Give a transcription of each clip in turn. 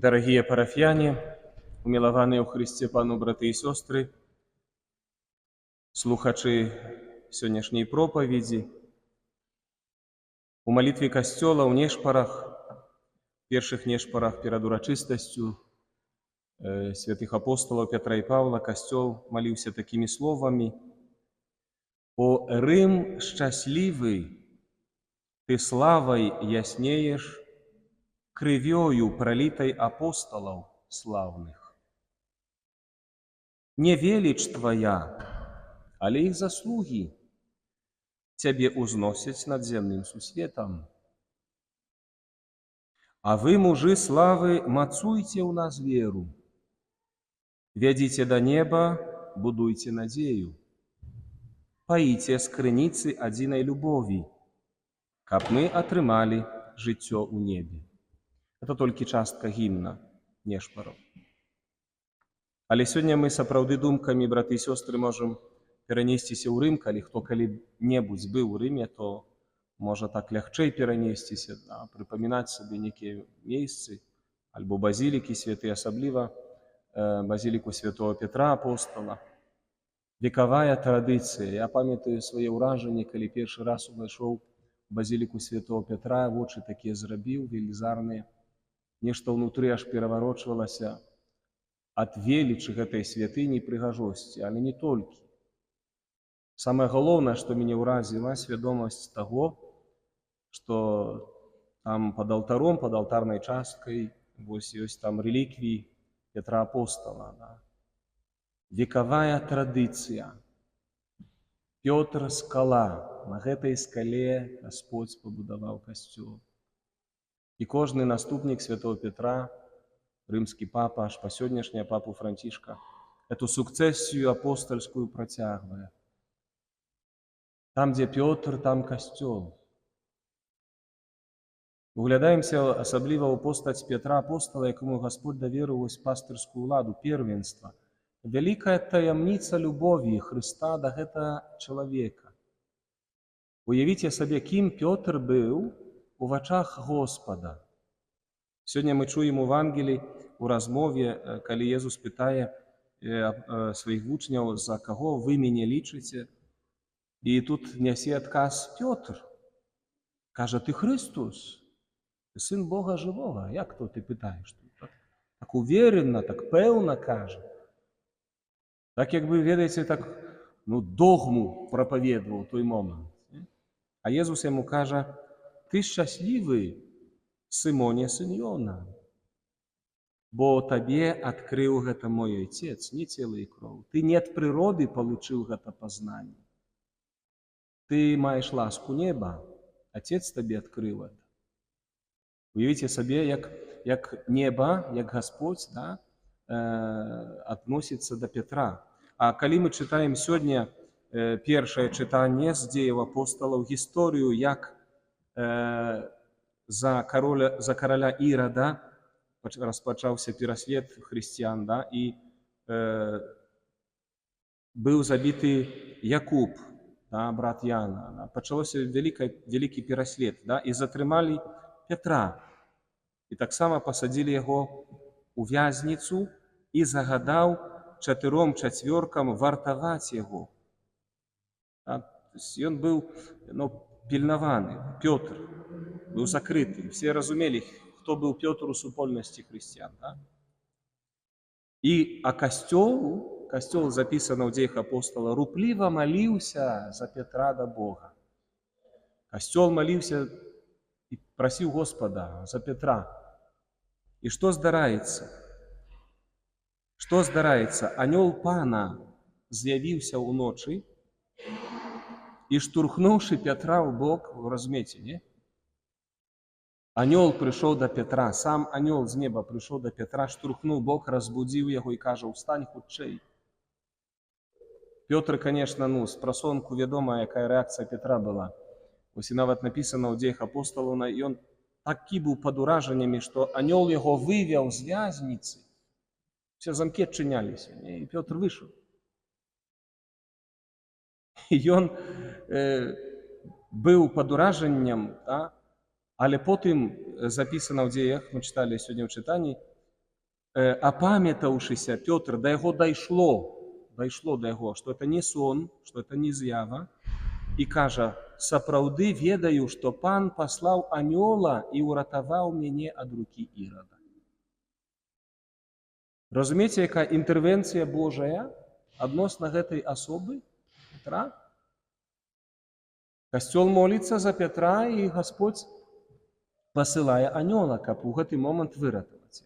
Дорогие парафіяні, уміловані у Христі Пану брати і сестри, слухачі сьогоднішньої проповіді, у молитві Костьола, у нешпарах, перших нешпарах перед урочистостю святых апостолов Петра и Павла, Костьол молился такими словами: «О Рим счастливый, ты славой яснеешь, кровью пролитой апостолов славных. Не величь твоя, але их заслуги тебе узносять над земным сусветом. А вы, мужи славы, мацуйте у нас веру, ведите до неба, будуйте надею, поите с крыницы одиной любови, каб мы атрымали жыццё у небе». Это толькі частка гімна нешпараў. Але сёння мы сапраўды думкамі, браты і сёстры, можам перанесціся ў Рым. Калі хто калі-небудзь быў у Рыме, то можа так лягчэй перанесціся, прыпамінаць сабе нейкія месцы альбо базілікі святыя, асабліва базіліку святого Петра апостола. Векавая традыцыя. Я памятаю свае ўражанні, калі першы раз увайшоў у базіліку святого Петра, вочы такія зрабіў велізарныя. Нешта ўнутры аж пераварочвалася ад велічы гэтай святыні і прыгажосці, але не толькі. Самае галоўнае, што мяне ўразіла, свядомасць таго, што там пад алтаром, пад алтарнай часткай вось ёсць там рэліквіі Петра апостола. Векавая традыцыя. Пётр скала. На гэтай скале Гасподзь пабудаваў касцёл. І кожны наступнік святого Петра, рымскі папа, аж па сённяшняе папу Францішка, эту сукцэсію апостальскую працягвае. Там, дзе Пётр, там касцёл. Углядаемся асабліва ў постаць Петра апостола, якому Гасподь даверыў вось пастырскую ўладу, первенства. Вялікая таямніца любові Хрыста да гэтага чалавека. Уявіце сабе, кім Пётр быў у вачах Господа. Сёння мы чуем у Евангеліі, у размове, калі Езус пытае сваіх вучняў: за каго вы мяне лічыце? І тут нясе адказ Пётр. Кажа: ты Христос, ты сын Бога жывога. Як то ты пытаеш? Так уверенно, так пэўна кажа. Так, як вы ведаеце, так догму прапаведваў той момант. А Езус яму кажа: ты шчаслівы, Сымоне, сын Йона, бо табе адкрыў гэта мой Отец, не цела і кроў. Ты не ад прыроды получыў гэта пазнанне. Ты маеш ласку неба, Отец табе адкрыў это. Уявіце сабе, як неба, як Гасподзь адносіцца да Петра. А калі мы чытаем сёння першае чытанне з дзеяў апосталаў, гісторыю, як за караля Ірада распачаўся пераслед хрысціян, і быў забіты Якуб, брат Яна. Пачалося вялікі пераслед, і затрымалі Петра. І таксама пасадзілі яго у вязніцу і загадаў 4 вартаваць яго. Ён быў пільнаваны. Пётр быў закрыты. Все разумелі, хто быў Пётр у супольнасці хрысціян. А касцёл запісана ў дзеях апостола, рупліва маліўся за Петра да Бога. Касцёл маліўся і прасіў Господа за Петра. І што здараецца? Што здараецца? Анёл Пана з'явіўся ўночы і, штурхнуўшы Петра ў бок, вы разумееце, не? Анёл прыйшоў да Петра, сам анёл з неба прыйшоў да Петра, штурхнуў бок, разбудзіў яго і кажа: «Устань хутчэй». Пётр, конечно, з прасонку вядома, якая рэакцыя Петра была. Вось і нават напісана ў дзеях апосталаў, ён такі быў пад уражаннямі, што анёл яго вывеў з вязніцы. Все замкі адчыняліся, і Пётр выйшаў. І ён быў пад уражаннем, але потым запісана ў дзеях, мы чыталі сёння ў чытанні, апамятаўшыся, Пётр, да яго дайшло да яго, што это не сон, што это не з'ява, і кажа: сапраўды ведаю, што Пан паслаў анёла і ўратаваў мяне ад рукі Ірада. Разумееце, якая інтэрвенцыя Божая адносна гэтай асобы Петра? Касцёл моліцца за Петра, і Гасподзь пасылае анёла, каб у гэты момант выратаваць.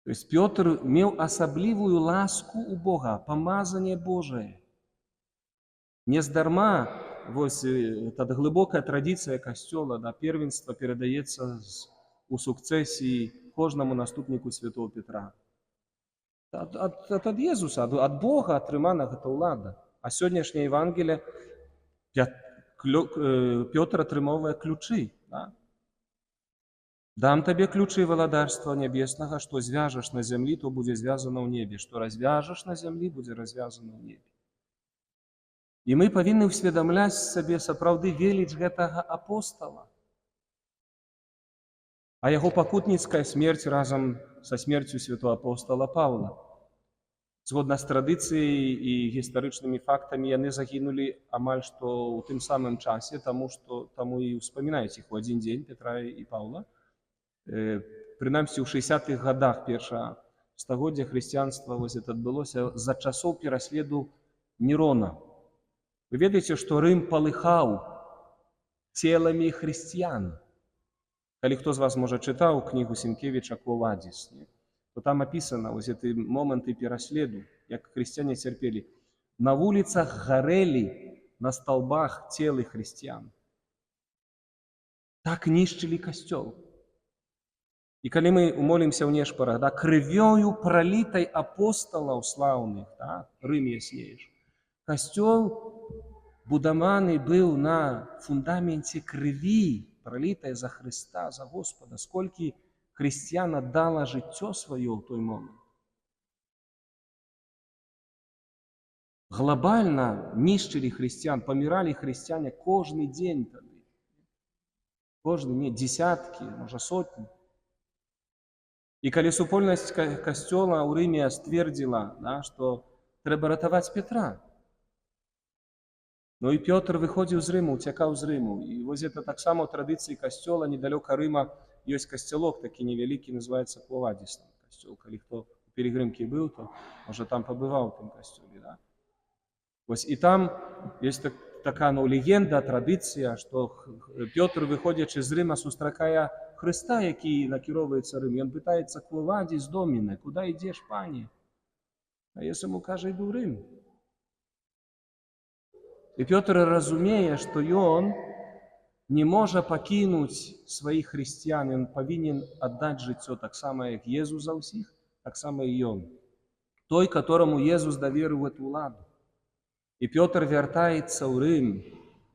То есть Пётр меў асаблівую ласку у Бога, памазанне Божае. Нездарма вось эта глыбокая традыцыя касцёла да первенства перадаецца у сукцэсіі кожнаму наступніку святого Петра. Ад Езуса, ад Бога атрымана гэта ўлада. А сённяшняе Евангелие Пётр атрымоўвае ключы. Да? Дам табе ключы валадарства нябеснага, што звяжаш на зямлі, то будзе звязана ў небе, што развяжаш на зямлі, будзе развязана ў небе. І мы павінны ўсведамляць сабе сапраўды веліч гэтага апостала. А яго пакутніцкая смерць разам са смерцю святого апостола Паўла. Згодна з традыцыяй і гістарычнымі фактамі, яны загінулі амаль што ў тым самым часе, таму і ўспамінаюць іх у адзін дзень, Петра і Паўла. Прынамсі, ў 60-х гадах першага стагоддзя хрысціянства гэта адбылося за часоў пераследу Нерона. Вы ведаеце, што Рым палыхаў целамі хрысціян. Калі хто з вас, можа, чытаў кнігу Сенкевіча «Quo Vadis», то там апісана вось гэты моманты пераследу, як хрысціяне цярпелі. На вуліцах гарэлі на сталбах целы хрысціян. Так нішчылі касцёл. І калі мы умолімся ў нешпарах, да, крывёю пралітай апосталаў слаўных, да, Рым яснееш, касцёл будаваны быў на фундаменце крыві, пралітай за Хрыста, за Господа. Сколькі хрысціян аддала жыццё сваё ў той момант. Глобальна нішчылі хрысціян, паміралі хрысціяне кожны дзень тады. Кожны, не, дзесяткі, можа, сотні. І калі супольнасць касцёла ў Рыме сцвердзіла, да, што трэба ратаваць Петра, ну і Пётр выходзіў з Рыму, уцякаў з Рыму. І вось гэта таксама ў традыцыі касцёла недалёка Рыма ёсць касцялок такі невялікі, называецца «Quo Vadis» касцёл. Калі хто у пілігрымкі быў, то, можа, там пабываў у тым касцёле. Да? Вось і там ёсць такая, ну, легенда, традыцыя, што Пётр, выходзячы з Рыма, сустракае Хрыста, які накіроўваецца Рым. Ён пытаецца: «Quo Vadis, Domine, куды ідзеш, пане?» А Jesús яму кажа: «Іду ў Рым». І Пётр разумее, што ён не можа пакінуць сваіх хрысціян, ён павінен аддаць жыццё таксама, як Езус за ўсіх, таксама і ён. Той, которому Езус даверыў эту ўладу. І Пётр вяртаецца ў Рым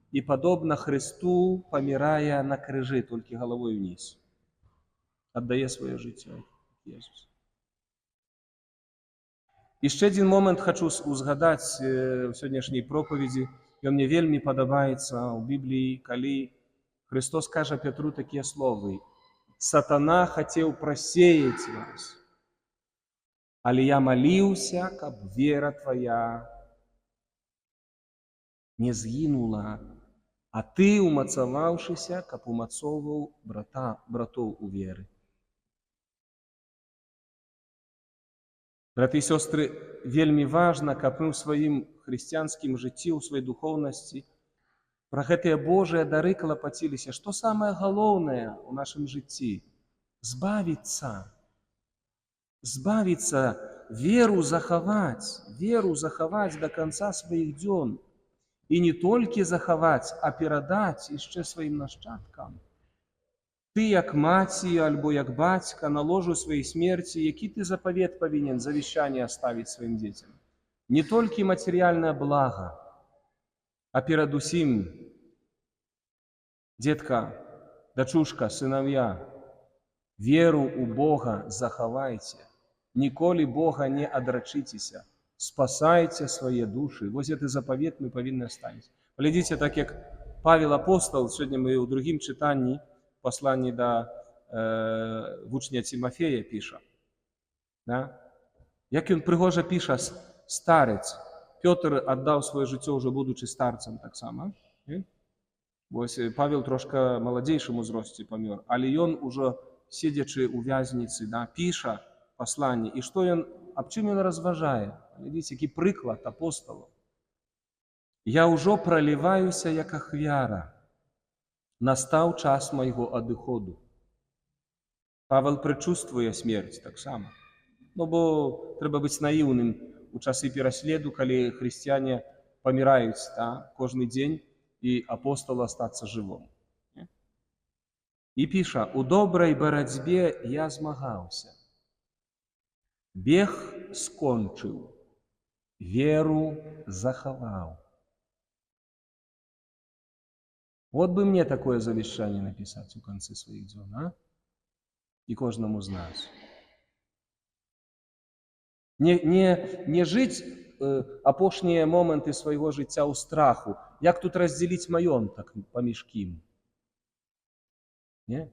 і, падобна Хрысту, памірае на крыжы, толькі галавой уніз. Аддае сваё жыццё Езус. Яшчэ адзін момант хачу узгадаць у сённяшняй пропаведзі. Ён мне вельмі падабаецца ў Бібліі, калі Христос кажа Петру такія словы: «Сатана хацеў прасеяць вас, але я маліўся, каб вера твая не згінула, а ты, умацаваўшыся, каб умацоўваў братоў у веры». Браты і сёстры, вельмі важна, каб мы ў сваім хрысціянскім жыцці, ў сваёй духоўнасці пра гэтыя Божыя дары клапаціліся. Што самае галоўнае ў нашым жыцці? Збавіцца. Збавіцца, веру захаваць да канца сваіх дзён. І не толькі захаваць, а перадаць яшчэ сваім нашчадкам. Ты, як маці альбо як бацька, на ложу сваёй смерці, які ты запавет павінен, завещанне аставіць сваім дзецям? Не толькі матэрыяльнае блага, а перадусім, дзетка, дачушка, сынав'я, веру ў Бога захавайце, ніколі Бога не адрачыцеся, спасайце свае душы. Вось гэты запавет мы павінны аставіць. Глядзіце, так як Павел апостол, сёння мы ў другім чытанні, пасланні да вучня Тимофея піша. Да? Як ён прыгожа піша, старец. Пётр аддаў сваё жыццё ўжо будучы старцам таксама. Вось Павел трошка маладзейшым узросце памёр, але ён ужо, седзячы ў вязніцы, да, піша пасланне. І што ён, аб чым ён разважае? Глядзіце, які прыклад апосталаў. «Я ўжо праліваюся, як ахвяра. Настаў час майго адыходу». Павел прычувствуе смерць таксама. Ну, бо трэба быць наіўным у часы пераследу, калі хрысціяне паміраюць, да, кожны дзень, і апостолу астацца жывым. І піша: «У добрай барацьбе я змагаўся, бег скончыў, веру захаваў». Вот бы мне такое завещание написать у конце своих дзён, а? И кожнаму з нас. Не жыць апошнія моманты свайго жыцця ў страху. Як тут раздзяліць маёнтак паміж кім?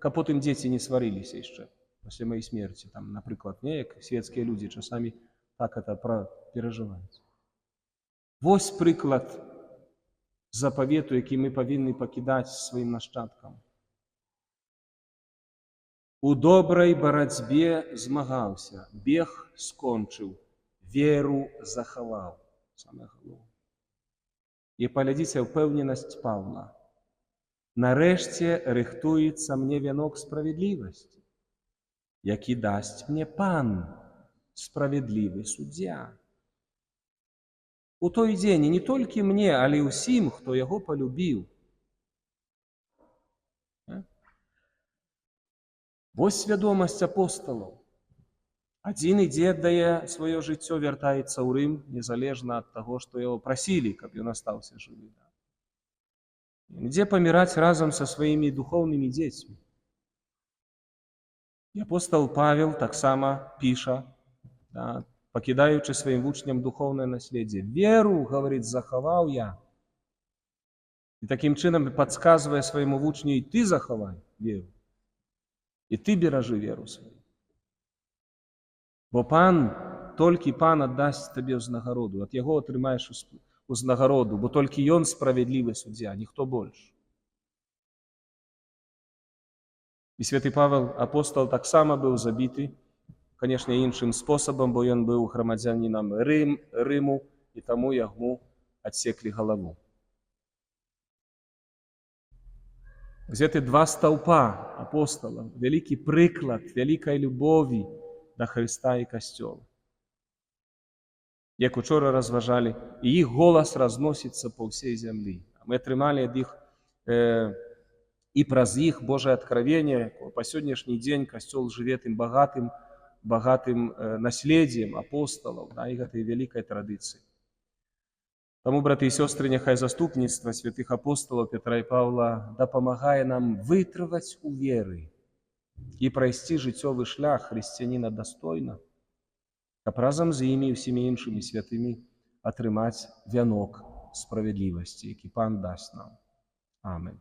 Каб потым дзеці не сварыліся яшчэ пасля маёй смерці. Там, напрыклад, як светскія людзі часамі так это перажываюць. Вось прыклад запавету, які мы павінны пакідаць сваім нашчадкам. У добрай барацьбе змагаўся, бег скончыў, веру захаваў. Самае галоўнае. І паглядзіце ўпэўненасць Павла. Нарэшце рыхтуецца мне вянок справядлівасці, які дасць мне Пан, справядлівы суддзя. У той дзень і не толькі мне, але і ўсім, хто яго палюбіў. Вось свядомасць апосталаў. Адзін ідзе, аддае сваё жыццё, вяртаецца ў Рым, незалежна ад таго, што яго прасілі, каб ён астаўся жывы. Ён ідзе паміраць разам са сваімі духоўнымі дзецьмі. І апостал Павел таксама піша, да, пакідаючы сваім вучням духоўнае наследдзе. «Веру, — говорит, — захаваў я». І такім чынам падказвае свайму вучню: «І ты захавай веру, і ты беражы веру сваю. Бо Пан, толькі Пан аддасць табе ўзнагароду, ад яго атрымаеш узнагароду, бо толькі ён справядлівы суддзя, ніхто больш». І святы Павел, апостол, таксама быў забіты, канешне, іншым спосабам, бо ён быў грамадзянінам Рыму, і таму яму адсеклі галаву. Гэты два стаўпа апостала, вялікі прыклад вялікай любові да Хрыста і Касцёла. Як учора разважалі, і іх голас разносіцца па ўсей зямлі. Мы атрымалі ад іх і праз іх Божае адкравенне. Па сённяшні дзень Касцёл жыве тым багатым наследдзем апосталаў, да, і гэтай вялікай традыцыі. Таму, браты і сёстры, няхай заступніцтва святых апосталаў Петра і Павла дапамагае нам вытрываць у веры і прайсці жыццёвы шлях хрысціяніна дастойна, каб разам з імі і ўсімі іншымі святымі атрымаць вянок справядлівасці, які Пан дасць нам. Амén.